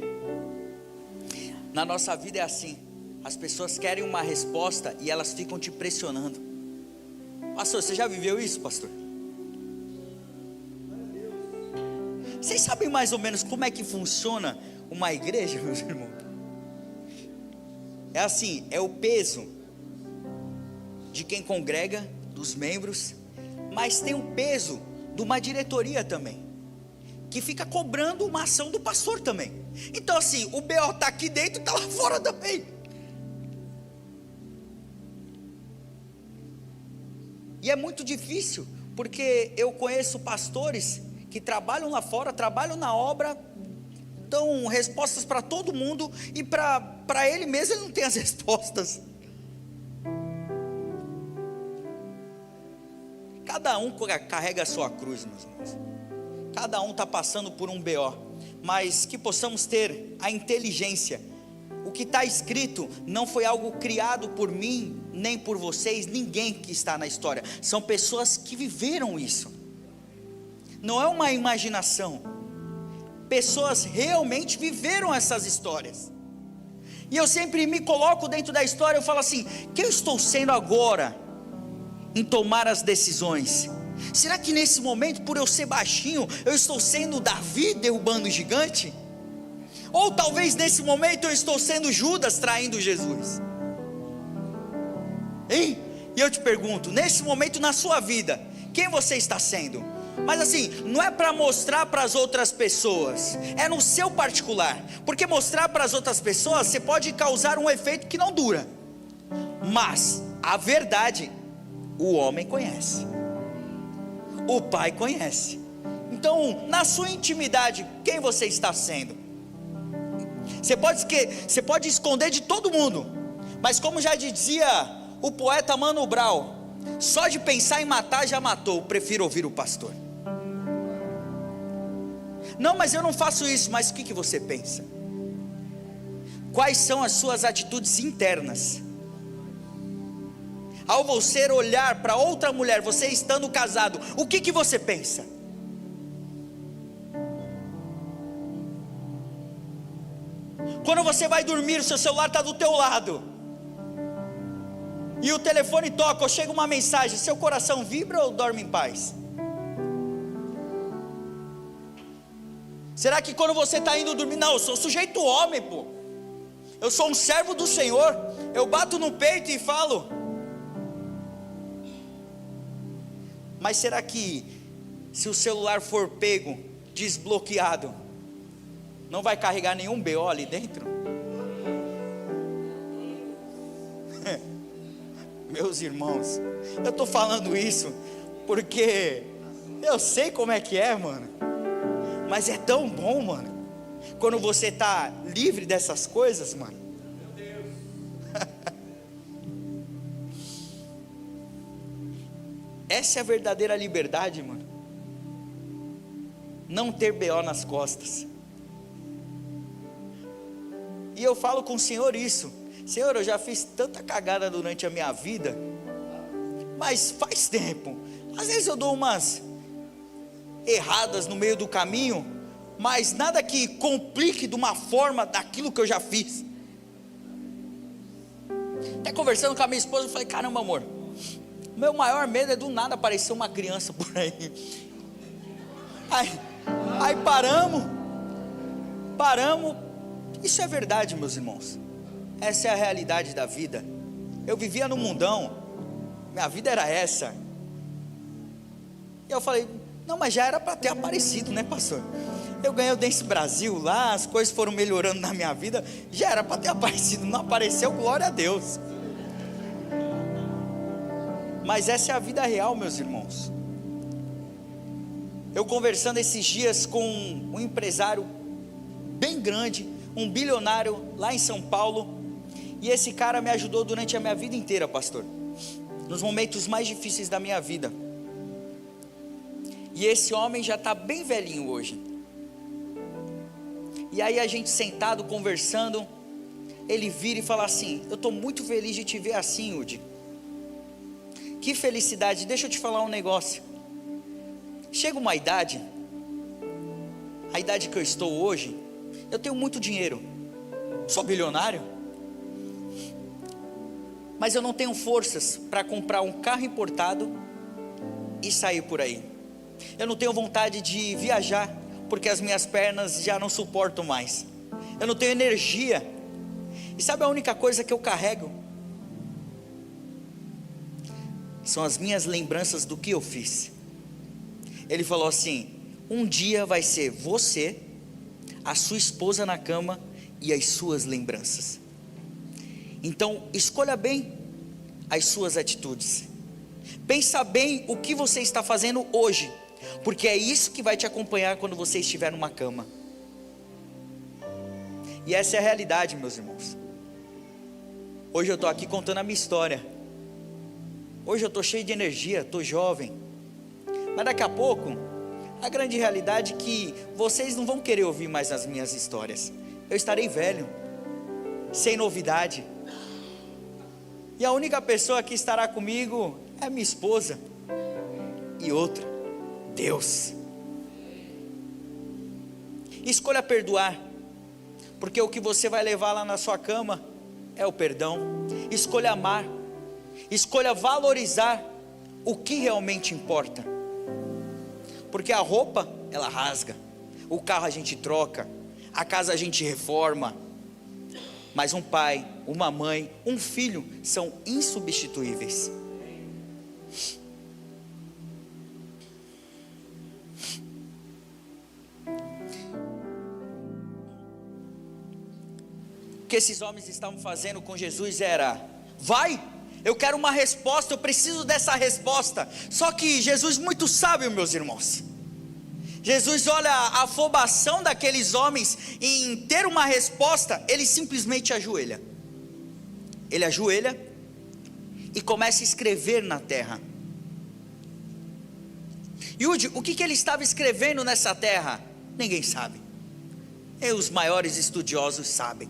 Speaker 4: na nossa vida é assim: as pessoas querem uma resposta e elas ficam te pressionando. Pastor, você já viveu isso, pastor? Vocês sabem mais ou menos como é que funciona uma igreja, meus irmãos? É assim, é o peso de quem congrega, dos membros, mas tem o peso de uma diretoria também, que fica cobrando uma ação do pastor também. Então assim, o BO está aqui dentro e está lá fora também. E é muito difícil, porque eu conheço pastores que trabalham lá fora, trabalham na obra, dão respostas para todo mundo, e para ele mesmo ele não tem as respostas. Cada um carrega a sua cruz, meus irmãos. Cada um está passando por um BO, mas que possamos ter a inteligência. O que está escrito não foi algo criado por mim, nem por vocês, ninguém que está na história. São pessoas que viveram isso. Não é uma imaginação. Pessoas realmente viveram essas histórias. E eu sempre me coloco dentro da história, eu falo assim: quem eu estou sendo agora em tomar as decisões? Será que nesse momento, por eu ser baixinho, eu estou sendo Davi derrubando o gigante? Ou talvez nesse momento eu estou sendo Judas traindo Jesus? Hein? E eu te pergunto, nesse momento na sua vida, quem você está sendo? Mas assim, não é para mostrar para as outras pessoas, é no seu particular. Porque mostrar para as outras pessoas, você pode causar um efeito que não dura. Mas a verdade, o homem conhece, o Pai conhece. Então, na sua intimidade, quem você está sendo? Você pode esconder de todo mundo, mas como já dizia o poeta Mano Brown, só de pensar em matar já matou, prefiro ouvir o pastor. Não, mas eu não faço isso. Mas o que você pensa? Quais são as suas atitudes internas? Ao você olhar para outra mulher, você estando casado, o que você pensa? Quando você vai dormir, o seu celular está do teu lado, e o telefone toca, ou chega uma mensagem, seu coração vibra ou dorme em paz? Será que quando você está indo dormir, não, eu sou sujeito homem, pô, eu sou um servo do Senhor, eu bato no peito e falo? Mas será que se o celular for pego, desbloqueado, não vai carregar nenhum BO ali dentro? Meus irmãos, eu estou falando isso porque eu sei como é que é, mano. Mas é tão bom, mano, quando você está livre dessas coisas, mano. Meu Deus. Essa é a verdadeira liberdade, mano. Não ter BO nas costas. E eu falo com o Senhor isso: Senhor, eu já fiz tanta cagada durante a minha vida, mas faz tempo. Às vezes eu dou umas erradas no meio do caminho, mas nada que complique de uma forma daquilo que eu já fiz. Até conversando com a minha esposa, eu falei: caramba, amor, meu maior medo é do nada aparecer uma criança por aí. Aí paramos. Isso é verdade, meus irmãos. Essa é a realidade da vida. Eu vivia no mundão, minha vida era essa. E eu falei: não, mas já era para ter aparecido, né, pastor? Eu ganhei o Dance Brasil lá, as coisas foram melhorando na minha vida, já era para ter aparecido, não apareceu, glória a Deus. Mas essa é a vida real, meus irmãos. Eu conversando esses dias com um empresário bem grande, um bilionário lá em São Paulo, e esse cara me ajudou durante a minha vida inteira, pastor, nos momentos mais difíceis da minha vida. E esse homem já está bem velhinho hoje. E aí a gente sentado conversando, ele vira e fala assim: eu estou muito feliz de te ver assim, Udi. Que felicidade. Deixa eu te falar um negócio. Chega uma idade, a idade que eu estou hoje, eu tenho muito dinheiro, sou bilionário, mas eu não tenho forças para comprar um carro importado e sair por aí. Eu não tenho vontade de viajar, porque as minhas pernas já não suportam mais. Eu não tenho energia. E sabe a única coisa que eu carrego? São as minhas lembranças do que eu fiz. Ele falou assim: um dia vai ser você, a sua esposa na cama e as suas lembranças. Então escolha bem as suas atitudes. Pensa bem o que você está fazendo hoje, porque é isso que vai te acompanhar quando você estiver numa cama. E essa é a realidade, meus irmãos. Hoje eu estou aqui contando a minha história. Hoje eu estou cheio de energia, estou jovem. Mas daqui a pouco, a grande realidade é que vocês não vão querer ouvir mais as minhas histórias. Eu estarei velho, sem novidade. E a única pessoa que estará comigo é minha esposa. E outra, Deus. Escolha perdoar, porque o que você vai levar lá na sua cama é o perdão. Escolha amar, escolha valorizar o que realmente importa. Porque a roupa, ela rasga, o carro a gente troca, a casa a gente reforma, mas um pai, uma mãe, um filho são insubstituíveis. O que esses homens estavam fazendo com Jesus era: vai, eu quero uma resposta, eu preciso dessa resposta. Só que Jesus muito sábio, meus irmãos. Jesus olha a afobação daqueles homens em ter uma resposta, ele simplesmente ajoelha. Ele ajoelha e começa a escrever na terra. Yudi, o que ele estava escrevendo nessa terra? Ninguém sabe. E os maiores estudiosos sabem.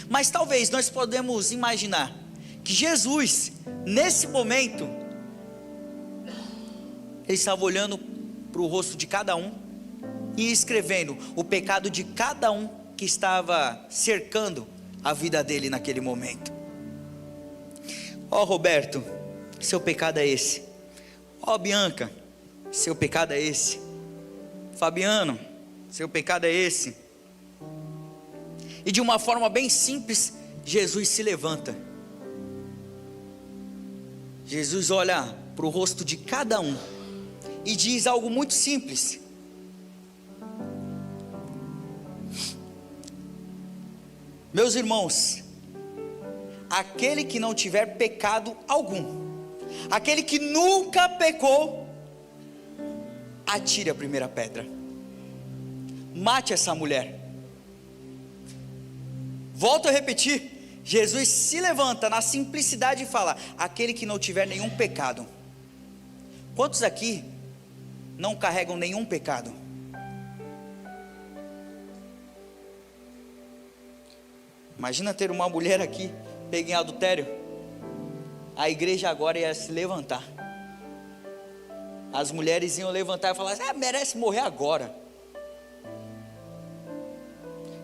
Speaker 4: Mas talvez nós podemos imaginar que Jesus, nesse momento, ele estava olhando para o rosto de cada um e escrevendo o pecado de cada um que estava cercando a vida dele naquele momento. Ó Roberto, seu pecado é esse. Ó Bianca, seu pecado é esse. Fabiano, seu pecado é esse. E de uma forma bem simples, Jesus se levanta. Jesus olha para o rosto de cada um e diz algo muito simples: meus irmãos, aquele que não tiver pecado algum, aquele que nunca pecou, atire a primeira pedra, mate essa mulher. Volto a repetir, Jesus se levanta na simplicidade e fala: aquele que não tiver nenhum pecado. Quantos aqui não carregam nenhum pecado? Imagina ter uma mulher aqui pega em adultério. A igreja agora ia se levantar. As mulheres iam levantar e falar: merece morrer agora.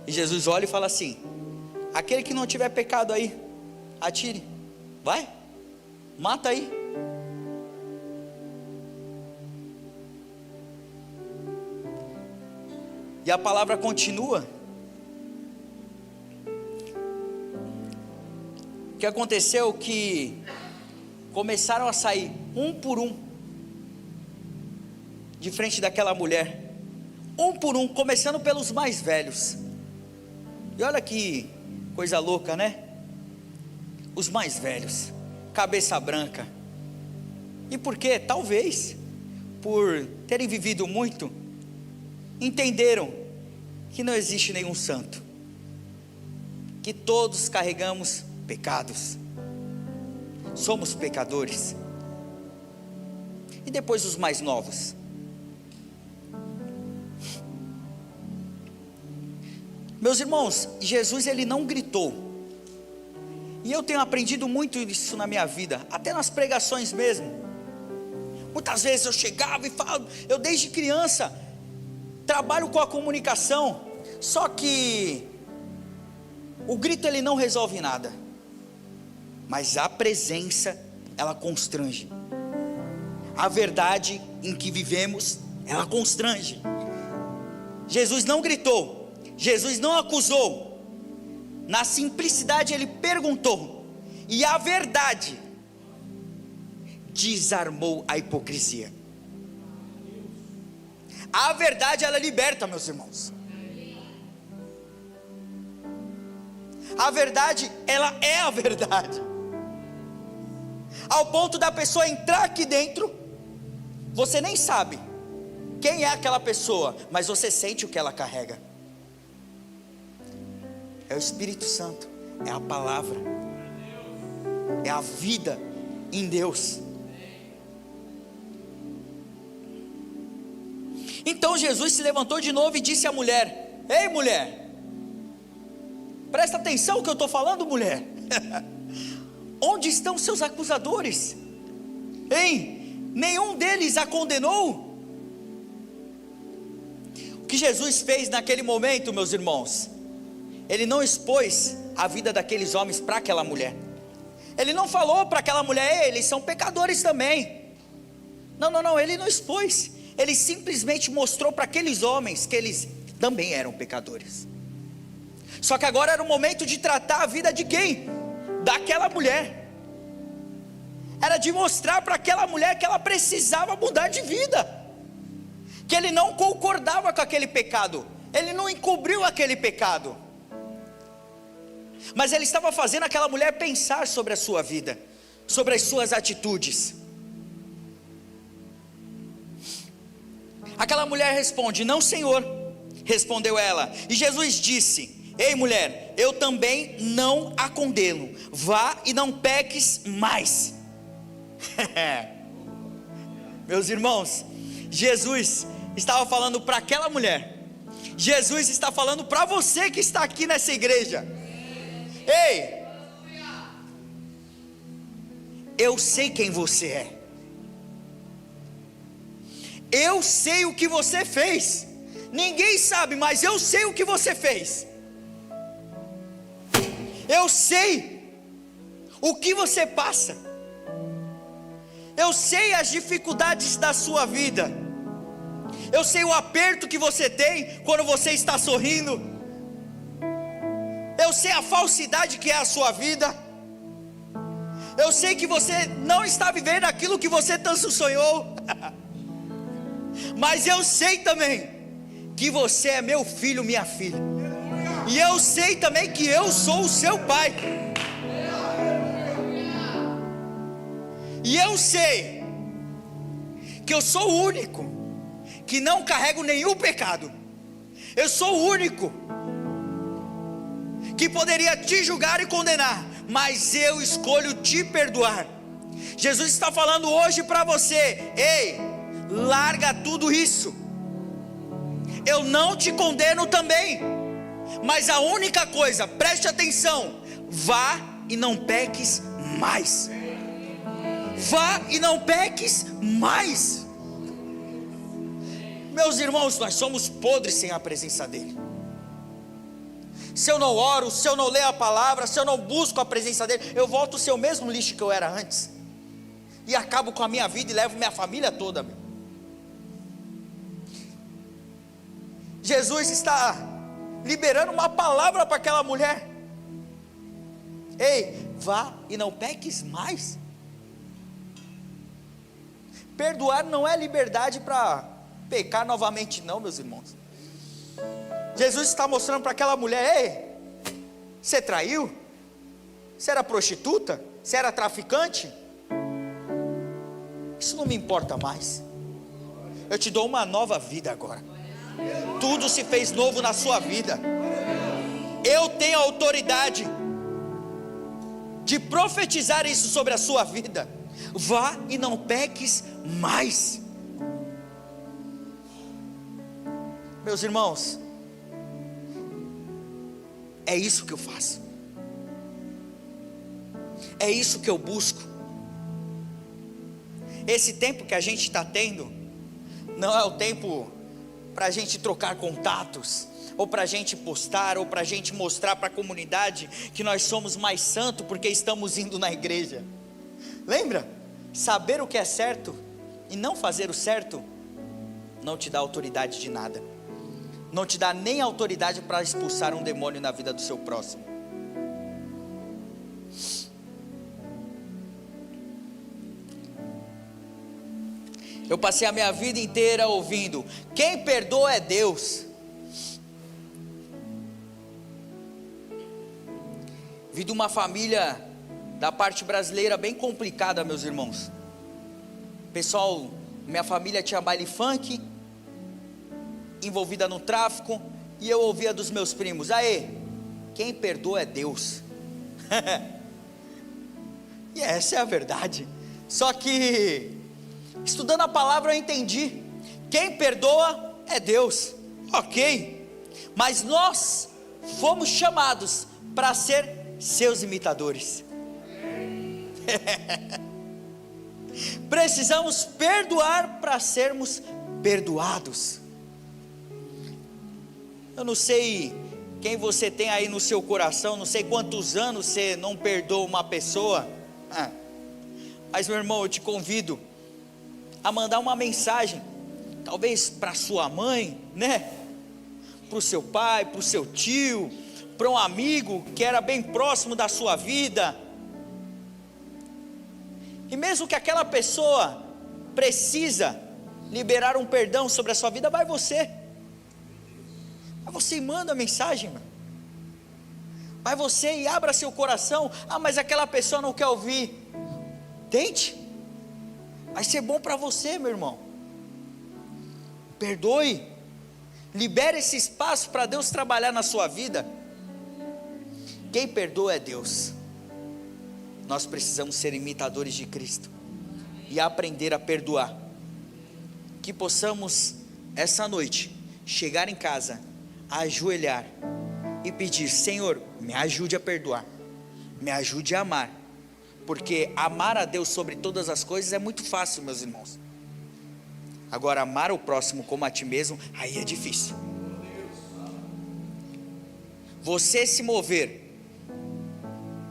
Speaker 4: E Jesus olha e fala assim: aquele que não tiver pecado aí, atire, vai, mata aí. E a palavra continua. O que aconteceu que começaram a sair um por um de frente daquela mulher, um por um, começando pelos mais velhos. E olha que coisa louca, né? Os mais velhos, cabeça branca. E por quê? Talvez por terem vivido muito, entenderam que não existe nenhum santo, que todos carregamos pecados, somos pecadores. E depois os mais novos. Meus irmãos, Jesus ele não gritou. E eu tenho aprendido muito isso na minha vida, até nas pregações mesmo. Muitas vezes eu chegava e falava, eu desde criança trabalho com a comunicação, só que o grito ele não resolve nada, mas a presença ela constrange. A verdade em que vivemos, ela constrange. Jesus não gritou, Jesus não acusou, na simplicidade ele perguntou, e a verdade desarmou a hipocrisia. A verdade ela liberta, meus irmãos. A verdade ela é a verdade, ao ponto da pessoa entrar aqui dentro, você nem sabe quem é aquela pessoa, mas você sente o que ela carrega. É o Espírito Santo, é a palavra, é a vida em Deus. Então Jesus se levantou de novo e disse à mulher: ei mulher, presta atenção no que eu estou falando, mulher. Onde estão seus acusadores? Hein? Nenhum deles a condenou? O que Jesus fez naquele momento, meus irmãos, ele não expôs a vida daqueles homens para aquela mulher. Ele não falou para aquela mulher: eles são pecadores também. Não, ele não expôs. Ele simplesmente mostrou para aqueles homens que eles também eram pecadores. Só que agora era o momento de tratar a vida de quem? Daquela mulher. Era de mostrar para aquela mulher que ela precisava mudar de vida, que ele não concordava com aquele pecado, ele não encobriu aquele pecado, mas ele estava fazendo aquela mulher pensar sobre a sua vida, sobre as suas atitudes. Aquela mulher responde: não, Senhor, respondeu ela. E Jesus disse: ei mulher, eu também não a condeno, vá e não peques mais. Meus irmãos, Jesus estava falando para aquela mulher, Jesus está falando para você que está aqui nessa igreja: ei, eu sei quem você é, eu sei o que você fez. Ninguém sabe, mas eu sei o que você fez. Eu sei o que você passa. Eu sei as dificuldades da sua vida. Eu sei o aperto que você tem quando você está sorrindo. Eu sei a falsidade que é a sua vida. Eu sei que você não está vivendo aquilo que você tanto sonhou. Mas eu sei também que você é meu filho, minha filha. E eu sei também que eu sou o seu pai. E eu sei que eu sou o único que não carrego nenhum pecado. Eu sou o único que poderia te julgar e condenar, mas eu escolho te perdoar. Jesus está falando hoje para você: ei, larga tudo isso. Eu não te condeno também, mas a única coisa, preste atenção, vá e não peques mais. Vá e não peques mais. Meus irmãos, nós somos podres sem a presença dele. se eu não oro, se eu não leio a palavra, se eu não busco a presença dele, eu volto a ser o mesmo lixo que eu era antes, e acabo com a minha vida e levo minha família toda. Jesus está liberando uma palavra para aquela mulher: ei, vá e não peques mais. Perdoar não é liberdade para pecar novamente, não, meus irmãos. Jesus está mostrando para aquela mulher: ei, você traiu? Você era prostituta? Você era traficante? Isso não me importa mais. Eu te dou uma nova vida agora. Tudo se fez novo na sua vida. Eu tenho a autoridade de profetizar isso sobre a sua vida. Vá e não peques mais. Meus irmãos, é isso que eu faço, é isso que eu busco. Esse tempo que a gente está tendo não é o tempo para a gente trocar contatos, ou para a gente postar, ou para a gente mostrar para a comunidade que nós somos mais santos porque estamos indo na igreja. Lembra? Saber o que é certo e não fazer o certo não te dá autoridade de nada. Não te dá nem autoridade para expulsar um demônio na vida do seu próximo. Eu passei a minha vida inteira ouvindo: quem perdoa é Deus. Vi de uma família da parte brasileira bem complicada, meus irmãos. Pessoal, minha família tinha baile funk, envolvida no tráfico, e eu ouvia dos meus primos: aê, quem perdoa é Deus. E essa é a verdade. Só que estudando a palavra eu entendi: quem perdoa é Deus, ok, mas nós fomos chamados para ser seus imitadores. Precisamos perdoar para sermos perdoados. Eu não sei quem você tem aí no seu coração, não sei quantos anos você não perdoa uma pessoa, mas meu irmão, eu te convido a mandar uma mensagem, talvez para sua mãe, né? Para o seu pai, para o seu tio, para um amigo que era bem próximo da sua vida. E mesmo que aquela pessoa precisa liberar um perdão sobre a sua vida, vai você e manda a mensagem, mano. Vai você e abra seu coração. Ah, mas aquela pessoa não quer ouvir. Tente, vai ser bom para você, meu irmão. Perdoe, libere esse espaço para Deus trabalhar na sua vida. Quem perdoa é Deus. Nós precisamos ser imitadores de Cristo e aprender a perdoar. Que possamos essa noite chegar em casa, ajoelhar e pedir: Senhor, me ajude a perdoar, me ajude a amar, porque amar a Deus sobre todas as coisas é muito fácil, meus irmãos. Agora, amar o próximo como a ti mesmo, aí é difícil. Você se mover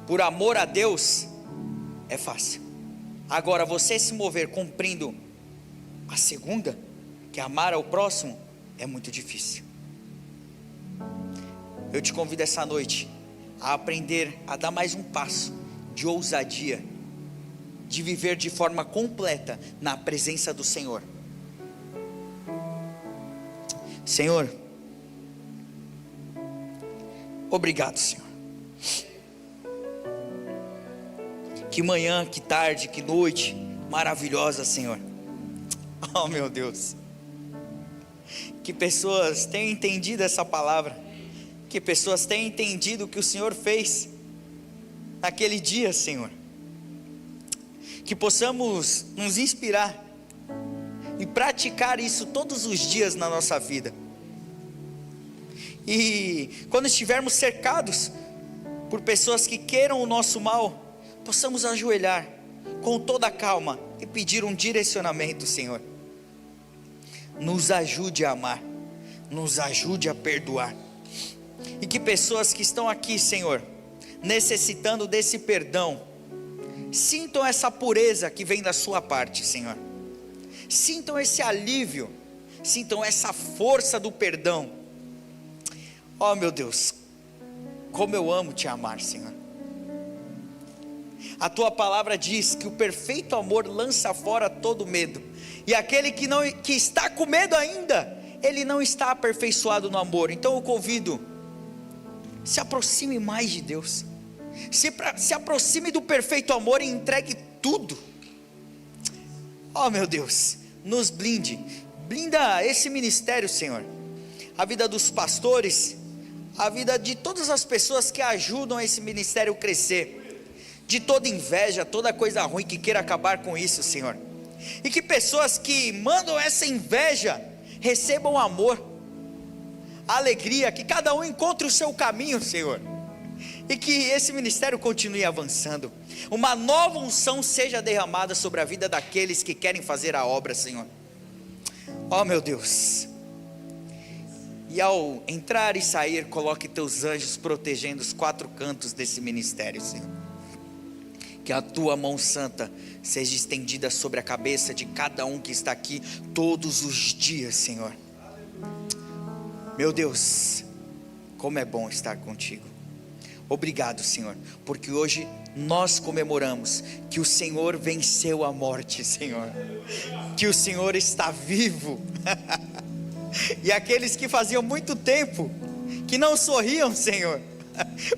Speaker 4: por amor a Deus é fácil. Agora, você se mover cumprindo a segunda, que é amar ao próximo, é muito difícil. Eu te convido essa noite a aprender a dar mais um passo de ousadia, de viver de forma completa na presença do Senhor. Senhor, obrigado, Senhor. Que manhã, que tarde, que noite maravilhosa, Senhor. Oh, meu Deus. Que pessoas tenham entendido essa palavra. Que pessoas tenham entendido o que o Senhor fez naquele dia, Senhor. Que possamos nos inspirar e praticar isso todos os dias na nossa vida. E quando estivermos cercados por pessoas que queiram o nosso mal, possamos ajoelhar com toda a calma e pedir um direcionamento, Senhor. Nos ajude a amar, nos ajude a perdoar. E que pessoas que estão aqui, Senhor, necessitando desse perdão, sintam essa pureza que vem da sua parte, Senhor. Sintam esse alívio, sintam essa força do perdão. Oh meu Deus, como eu amo te amar, Senhor. A tua palavra diz que o perfeito amor lança fora todo medo, e aquele que está com medo ainda, ele não está aperfeiçoado no amor. Então eu convido, se aproxime mais de Deus, se aproxime do perfeito amor e entregue tudo. Oh meu Deus, nos blinde, blinda esse ministério, Senhor, a vida dos pastores, a vida de todas as pessoas que ajudam esse ministério a crescer, de toda inveja, toda coisa ruim que queira acabar com isso, Senhor. E que pessoas que mandam essa inveja recebam amor, alegria, que cada um encontre o seu caminho, Senhor, e que esse ministério continue avançando. Uma nova unção seja derramada sobre a vida daqueles que querem fazer a obra, Senhor. Oh meu Deus, e ao entrar e sair, coloque teus anjos protegendo os 4 cantos desse ministério, Senhor. Que a tua mão santa seja estendida sobre a cabeça de cada um que está aqui todos os dias, Senhor. Meu Deus, como é bom estar contigo. Obrigado, Senhor, porque hoje nós comemoramos que o Senhor venceu a morte, Senhor, que o Senhor está vivo. E aqueles que faziam muito tempo que não sorriam, Senhor,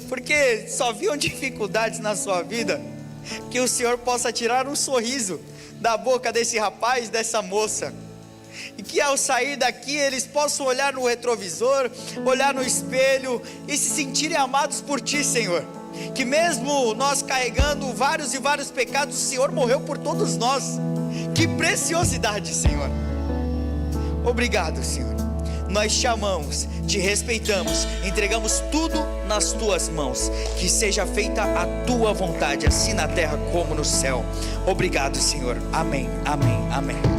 Speaker 4: porque só viam dificuldades na sua vida, que o Senhor possa tirar um sorriso da boca desse rapaz, dessa moça, e que ao sair daqui eles possam olhar no retrovisor, olhar no espelho e se sentirem amados por Ti, Senhor. Que mesmo nós carregando vários e vários pecados, o Senhor morreu por todos nós. Que preciosidade, Senhor. Obrigado, Senhor. Nós te amamos, te respeitamos, entregamos tudo nas tuas mãos. Que seja feita a tua vontade, assim na terra como no céu. Obrigado, Senhor. Amém, amém, amém.